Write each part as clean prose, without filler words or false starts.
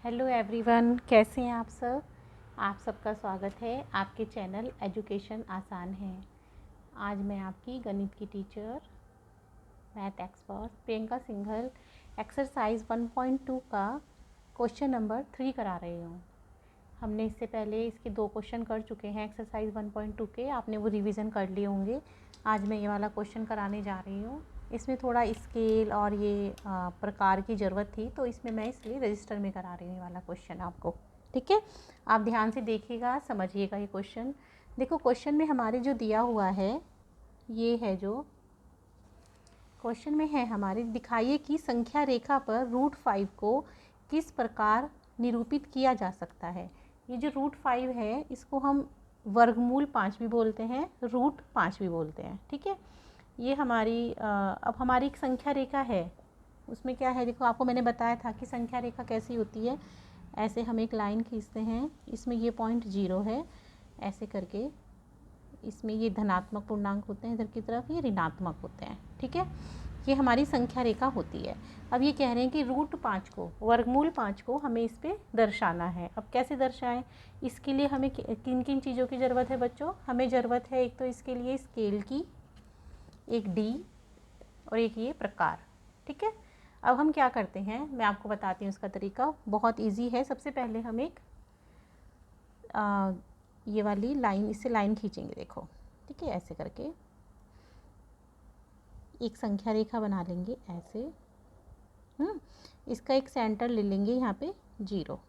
Hello everyone, कैसे हैं आप सब। आप सबका स्वागत है आपके चैनल एजुकेशन आसान है। आज मैं आपकी गणित की teacher, math expert Priyanka Singhal exercise 1.2 का क्वेश्चन नंबर 3 करा रही हूँ। हमने इससे पहले इसके 2 क्वेश्चन कर चुके हैं एक्सरसाइज 1.2 के, आपने वो रिवीजन कर लिए होंगे। आज मैं ये वाला क्वेश्चन कराने जा रही हूँ। इसमें थोड़ा स्केल और ये प्रकार की ज़रूरत थी, तो इसमें मैं इसलिए रजिस्टर में करा रही हूँ ये वाला क्वेश्चन आपको। ठीक है, आप ध्यान से देखिएगा, समझिएगा ये क्वेश्चन। देखो, क्वेश्चन में हमारे जो दिया हुआ है ये है, जो क्वेश्चन में है हमारे, दिखाइए कि संख्या रेखा पर √5 को किस प्रकार निरूपित किया जा सकता है। ये जो √5 है इसको हम वर्गमूल 5 भी बोलते हैं, √5 भी बोलते हैं। ठीक है, ये हमारी अब हमारी एक संख्या रेखा है, उसमें क्या है, देखो आपको मैंने बताया था कि संख्या रेखा कैसी होती है। ऐसे हम एक लाइन खींचते हैं, इसमें ये पॉइंट 0 है, ऐसे करके इसमें ये धनात्मक पूर्णांक होते हैं, इधर की तरफ ये ऋणात्मक होते हैं। ठीक है, ये हमारी संख्या रेखा होती है। अब ये कह रहे हैं कि √5 को, वर्गमूल 5 को हमें इस पर दर्शाना है। अब कैसे दर्शाएं, इसके लिए हमें किन किन चीज़ों की ज़रूरत है बच्चों। हमें ज़रूरत है एक तो इसके लिए स्केल की, एक डी और एक ये प्रकार। ठीक है, अब हम क्या करते हैं, मैं आपको बताती हूँ उसका तरीका। बहुत इजी है। सबसे पहले हम एक ये वाली लाइन, इससे लाइन खींचेंगे, देखो। ठीक है, ऐसे करके एक संख्या रेखा बना लेंगे ऐसे। इसका एक सेंटर ले लेंगे यहाँ पे 0,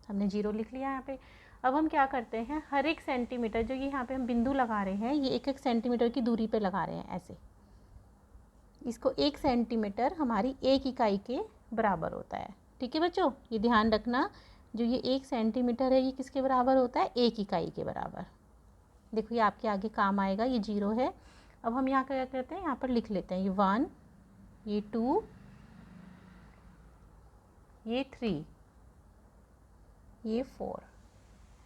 हमने 0 लिख लिया यहाँ पे। अब हम क्या करते हैं, हर एक सेंटीमीटर जो ये यहाँ पे हम बिंदु लगा रहे हैं, ये 1-1 सेंटीमीटर की दूरी पे लगा रहे हैं ऐसे। इसको 1 सेंटीमीटर हमारी 1 इकाई के बराबर होता है। ठीक है बच्चों, ये ध्यान रखना, जो ये 1 सेंटीमीटर है ये किसके बराबर होता है, 1 इकाई के बराबर। देखो ये आपके आगे काम आएगा, ये 0 है। अब हम यहाँ क्या करते हैं, यहाँ पर लिख लेते हैं ये 1, ये 2, ये 3, ये 4,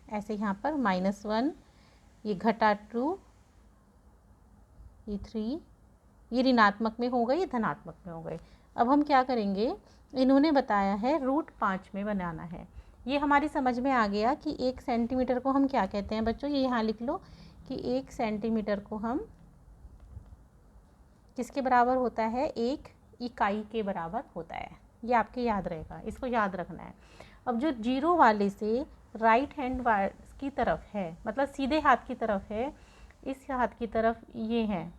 ऐसे यहाँ पर -1, ये घटा 2, ये 3, ये ऋणात्मक में हो गए, ये धनात्मक में हो गए। अब हम क्या करेंगे, इन्होंने बताया है √5 में बनाना है। ये हमारी समझ में आ गया कि 1 सेंटीमीटर को हम क्या कहते हैं बच्चों, ये यहाँ लिख लो कि 1 सेंटीमीटर को हम किसके बराबर होता है, 1 इकाई के बराबर होता है। ये आपके याद रहेगा, इसको याद रखना है। अब जो 0 वाले से राइट हैंड की तरफ है, मतलब सीधे हाथ की तरफ है, इस हाथ की तरफ ये हैं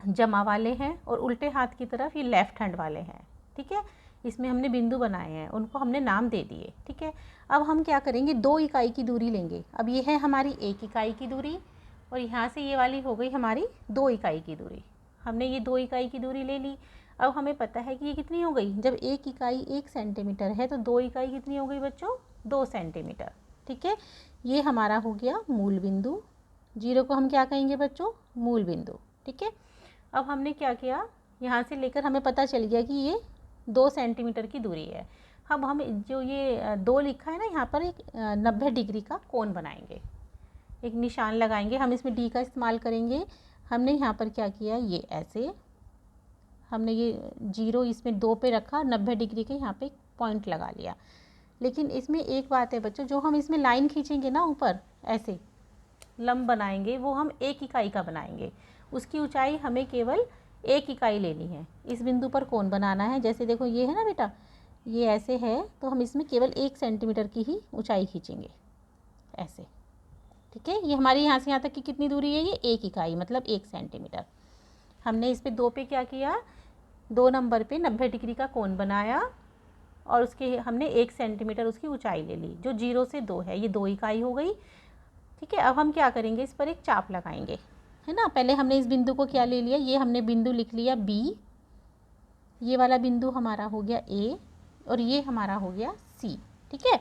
जमा वाले हैं, और उल्टे हाथ की तरफ ये लेफ्ट हैंड वाले हैं। ठीक है, इसमें हमने बिंदु बनाए हैं, उनको हमने नाम दे दिए। ठीक है, अब हम क्या करेंगे, 2 इकाई की दूरी लेंगे। अब ये है हमारी 1 इकाई की दूरी, और यहाँ से ये वाली हो गई हमारी 2 इकाई की दूरी। हमने ये 2 इकाई की दूरी ले ली। अब हमें पता है कि ये कितनी हो गई, जब 1 इकाई 1 सेंटीमीटर है तो 2 इकाई कितनी हो गई बच्चों, 2 सेंटीमीटर। ठीक है, ये हमारा हो गया मूल बिंदु। 0 को हम क्या कहेंगे बच्चों, मूल बिंदु। ठीक है, अब हमने क्या किया, यहाँ से लेकर हमें पता चल गया कि ये 2 सेंटीमीटर की दूरी है। अब हम जो ये 2 लिखा है ना, यहाँ पर एक 90 डिग्री का कोण बनाएंगे, एक निशान लगाएंगे। हम इसमें डी का इस्तेमाल करेंगे। हमने यहाँ पर क्या किया, ये ऐसे हमने ये 0 इसमें 2 पे रखा, 90 डिग्री के यहाँ पे पॉइंट लगा लिया। लेकिन इसमें एक बात है बच्चों, जो हम इसमें लाइन खींचेंगे ना ऊपर ऐसे लंब बनाएंगे, वो हम 1 इकाई का बनाएंगे। उसकी ऊंचाई हमें केवल 1 इकाई लेनी है। इस बिंदु पर कोण बनाना है। जैसे देखो ये है ना बेटा, ये ऐसे है, तो हम इसमें केवल 1 सेंटीमीटर की ही ऊंचाई खींचेंगे ऐसे। ठीक है, ये हमारी यहाँ से यहाँ तक की कितनी दूरी है, ये 1 इकाई मतलब 1 सेंटीमीटर। हमने इस पे 2 पे क्या किया, 2 नंबर पे 90 डिग्री का कोण बनाया, और उसके हमने 1 सेंटीमीटर उसकी ऊंचाई ले ली। जो 0 से 2 है, ये 2 इकाई हो गई। ठीक है, अब हम क्या करेंगे, इस पर एक चाप लगाएंगे, है ना। पहले हमने इस बिंदु को क्या ले लिया, ये हमने बिंदु लिख लिया B, ये वाला बिंदु हमारा हो गया A, और ये हमारा हो गया C। ठीक है,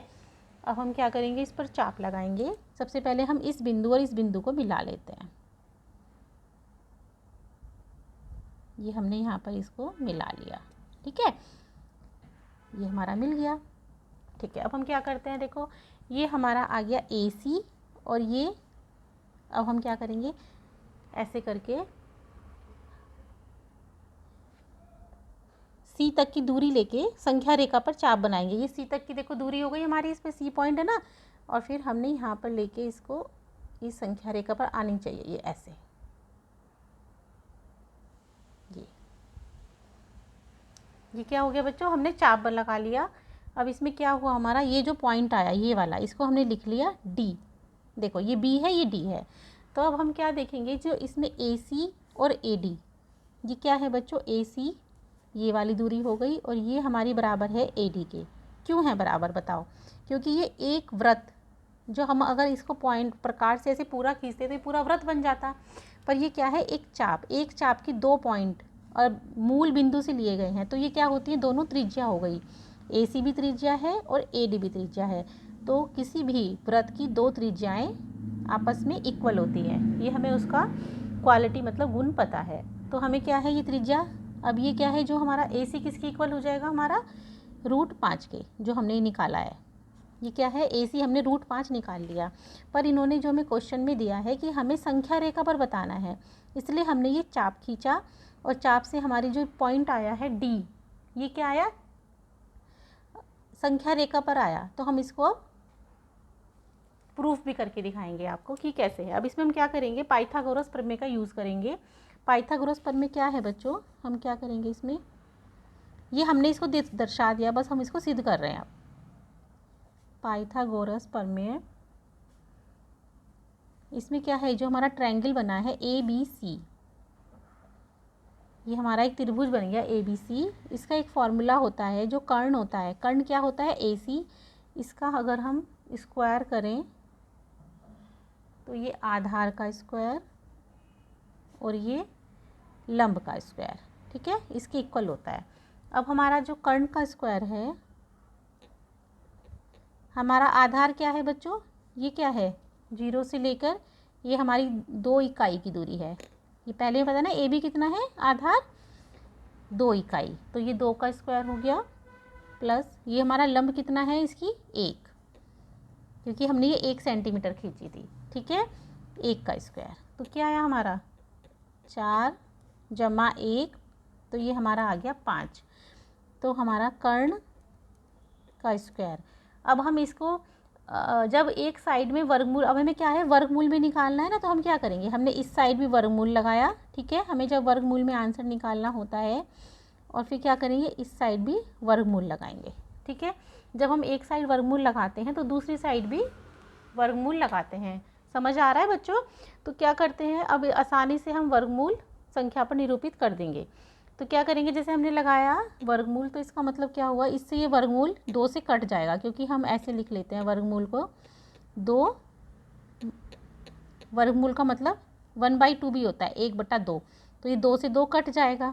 अब हम क्या करेंगे, इस पर चाप लगाएंगे। सबसे पहले हम इस बिंदु और इस बिंदु को मिला लेते हैं। ये हमने यहाँ पर इसको मिला लिया। ठीक है, ये हमारा मिल गया। ठीक है, अब हम क्या करते हैं, देखो ये हमारा आ गया AC, और ये अब हम क्या करेंगे, ऐसे करके सी तक की दूरी लेके संख्या रेखा पर चाप बनाएंगे। ये सी तक की देखो दूरी हो गई हमारी, इस पे सी पॉइंट है ना, और फिर हमने यहाँ पर लेके इसको इस संख्या रेखा पर आनी चाहिए, ये ऐसे, ये क्या हो गया बच्चों, हमने चाप लगा लिया। अब इसमें क्या हुआ हमारा, ये जो पॉइंट आया ये वाला, इसको हमने लिख लिया डी। देखो ये बी है, ये डी है। तो अब हम क्या देखेंगे, जो इसमें ए सी और ए डी, ये क्या है बच्चों, ए सी ये वाली दूरी हो गई, और ये हमारी बराबर है ए डी के। क्यों है बराबर बताओ, क्योंकि ये एक वृत्त, जो हम अगर इसको पॉइंट प्रकार से ऐसे पूरा खींचते तो ये पूरा वृत्त बन जाता, पर ये क्या है, एक चाप की 2 पॉइंट और मूल बिंदु से लिए गए हैं, तो ये क्या होती है, दोनों त्रिज्या हो गई, ए सी भी त्रिज्या है और ए डी भी त्रिज्या है। तो किसी भी वृत्त की 2 त्रिज्याएँ आपस में इक्वल होती हैं, ये हमें उसका क्वालिटी मतलब गुण पता है। तो हमें क्या है, ये त्रिज्या, अब ये क्या है जो हमारा ए सी किसके इक्वल हो जाएगा, हमारा √5 के, जो हमने निकाला है। ये क्या है, ए सी हमने √5 निकाल लिया, पर इन्होंने जो हमें क्वेश्चन में दिया है कि हमें संख्या रेखा पर बताना है, इसलिए हमने ये चाप खींचा, और चाप से हमारी जो पॉइंट आया है डी, ये क्या आया, संख्या रेखा पर आया। तो हम इसको अब प्रूफ भी करके दिखाएंगे आपको कि कैसे है। अब इसमें हम क्या करेंगे, पाइथागोरस प्रमेय का यूज़ करेंगे। पाइथागोरस प्रमेय क्या है बच्चों, हम क्या करेंगे इसमें, ये हमने इसको दर्शा दिया, बस हम इसको सिद्ध कर रहे हैं। अब पाइथागोरस प्रमेय, इसमें क्या है, जो हमारा ट्रायंगल बना है ए बी सी, ये हमारा एक त्रिभुज बन गया ए बी सी। इसका एक फॉर्मूला होता है, जो कर्ण होता है, कर्ण क्या होता है, ए सी। इसका अगर हम स्क्वायर करें तो ये आधार का स्क्वायर और ये लंब का स्क्वायर, ठीक है, इसके इक्वल होता है। अब हमारा जो कर्ण का स्क्वायर है, हमारा आधार क्या है बच्चों, ये क्या है, 0 से लेकर ये हमारी 2 इकाई की दूरी है। ये पहले पता ना, ए बी कितना है, आधार 2 इकाई, तो ये 2 का स्क्वायर हो गया, प्लस ये हमारा लंब कितना है इसकी 1, क्योंकि हमने ये 1 सेंटीमीटर खींची थी, ठीक है, 1 का स्क्वायर, तो क्या आया हमारा 4 + 1, तो ये हमारा आ गया 5। तो हमारा कर्ण का स्क्वायर। अब हम इसको जब एक साइड में वर्गमूल, अब हमें क्या है, वर्गमूल में निकालना है ना, तो हम क्या करेंगे, हमने इस साइड भी वर्गमूल लगाया, ठीक है, हमें जब वर्गमूल में आंसर निकालना होता है, और फिर क्या करेंगे, इस साइड भी वर्गमूल लगाएंगे, ठीक है। जब हम एक साइड वर्गमूल लगाते हैं तो दूसरी साइड भी वर्गमूल लगाते हैं, समझ आ रहा है बच्चों। तो क्या करते हैं, अब आसानी से हम वर्गमूल संख्या पर निरूपित कर देंगे। तो क्या करेंगे, जैसे हमने लगाया वर्गमूल, तो इसका मतलब क्या हुआ, इससे ये वर्गमूल 2 से कट जाएगा, क्योंकि हम ऐसे लिख लेते हैं वर्गमूल को 2, वर्गमूल का मतलब 1/2 भी होता है, 1/2, तो ये 2 से 2 कट जाएगा।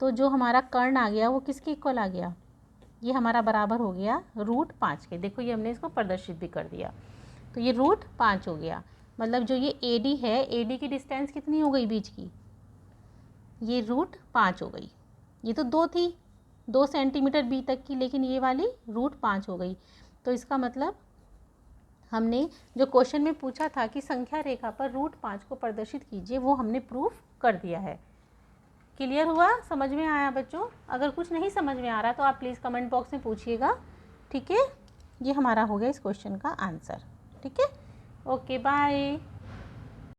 तो जो हमारा कर्ण आ गया वो किसके इक्वल आ गया, ये हमारा बराबर हो गया √5 के। देखो ये हमने इसको प्रदर्शित भी कर दिया, तो ये √5 हो गया। मतलब जो ये ए डी है, ए डी की डिस्टेंस कितनी हो गई बीच की, ये √5 हो गई। ये तो 2 थी, 2 सेंटीमीटर बी तक की, लेकिन ये वाली √5 हो गई। तो इसका मतलब हमने जो क्वेश्चन में पूछा था कि संख्या रेखा पर √5 को प्रदर्शित कीजिए, वो हमने प्रूफ कर दिया है। क्लियर हुआ, समझ में आया बच्चों। अगर कुछ नहीं समझ में आ रहा तो आप प्लीज़ कमेंट बॉक्स में पूछिएगा, ठीक है। ये हमारा हो गया इस क्वेश्चन का आंसर, ठीक है। Okay bye.